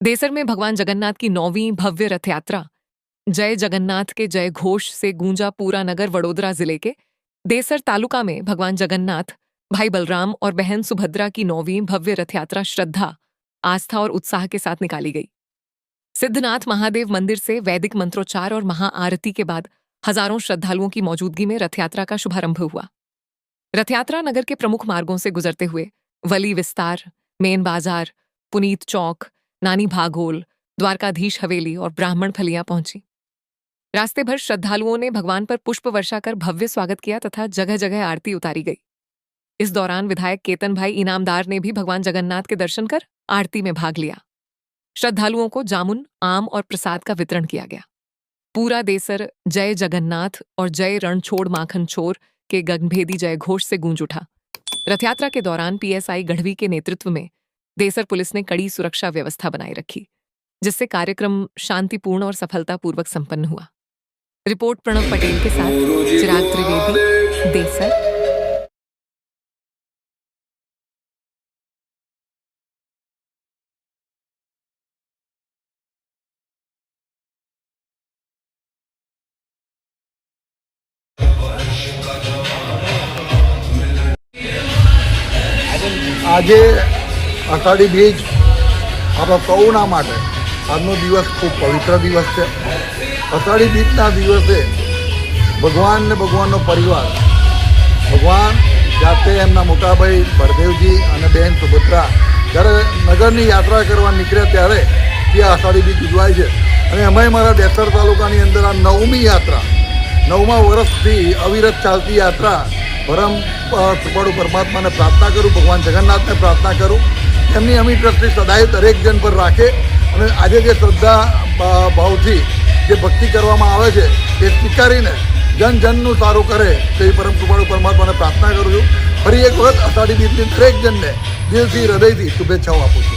देसर में भगवान जगन्नाथ की 9वीं भव्य रथ यात्रा जय जगन्नाथ के जय घोष से गूंजा पूरा नगर। वडोदरा जिले के देसर तालुका में भगवान जगन्नाथ, भाई बलराम और बहन सुभद्रा की 9वीं भव्य रथ यात्रा श्रद्धा, आस्था और उत्साह के साथ निकाली गई। सिद्धनाथ महादेव मंदिर से वैदिक मंत्रोच्चार और महाआरती के बाद हजारों श्रद्धालुओं की मौजूदगी में रथयात्रा का शुभारंभ हुआ। रथयात्रा नगर के प्रमुख मार्गों से गुजरते हुए वली विस्तार, मेन बाजार, पुनीत चौक, नानी भागोल, द्वारकाधीश हवेली और ब्राह्मण फलियां पहुंची। रास्ते भर श्रद्धालुओं ने भगवान पर पुष्प वर्षा कर भव्य स्वागत किया तथा जगह जगह आरती उतारी गई। इस दौरान विधायक केतन भाई इनामदार ने भी भगवान जगन्नाथ के दर्शन कर आरती में भाग लिया। श्रद्धालुओं को जामुन, आम और प्रसाद का वितरण किया गया। पूरा देसर जय जगन्नाथ और जय रणछोड़ माखन छोर के गगनभेदी जय घोष से गूंज उठा। रथयात्रा के दौरान पीएसआई गढ़वी के नेतृत्व में देसर पुलिस ने कड़ी सुरक्षा व्यवस्था बनाए रखी, जिससे कार्यक्रम शांतिपूर्ण और सफलतापूर्वक संपन्न हुआ। रिपोर्ट प्रणव पटेल के साथ चिराग त्रिवेदी, देसर। આજે અષાઢી બીજ આપણા સૌના માટે આજનો દિવસ ખૂબ પવિત્ર દિવસ છે। અષાઢી બીજના દિવસે ભગવાન ને ભગવાનનો પરિવાર, ભગવાન જાતે એમના મોટાભાઈ બળદેવજી અને બહેન સુભદ્રા જ્યારે નગરની યાત્રા કરવા નીકળ્યા ત્યારે તે અષાઢી બીજ ઉજવાય છે। અને અમે મારા દેસર તાલુકાની અંદર આ 9મી યાત્રા, 9મા વર્ષથી અવિરત ચાલતી યાત્રા પરમ કૃપાળુ પરમાત્માને પ્રાર્થના કરું, ભગવાન જગન્નાથને પ્રાર્થના કરું એમની અમી દ્રષ્ટિ સદાય દરેક જન પર રાખે અને આજે જે શ્રદ્ધા ભાવથી જે ભક્તિ કરવામાં આવે છે એ સ્વીકારીને જન જનનું સારું કરે તેવી પરમ કૃપાળુ પરમાત્માને પ્રાર્થના કરું છું। ફરી એક વખત અષાઢી બીજની દરેક જનને દિલથી, હૃદયથી શુભેચ્છાઓ આપું છું।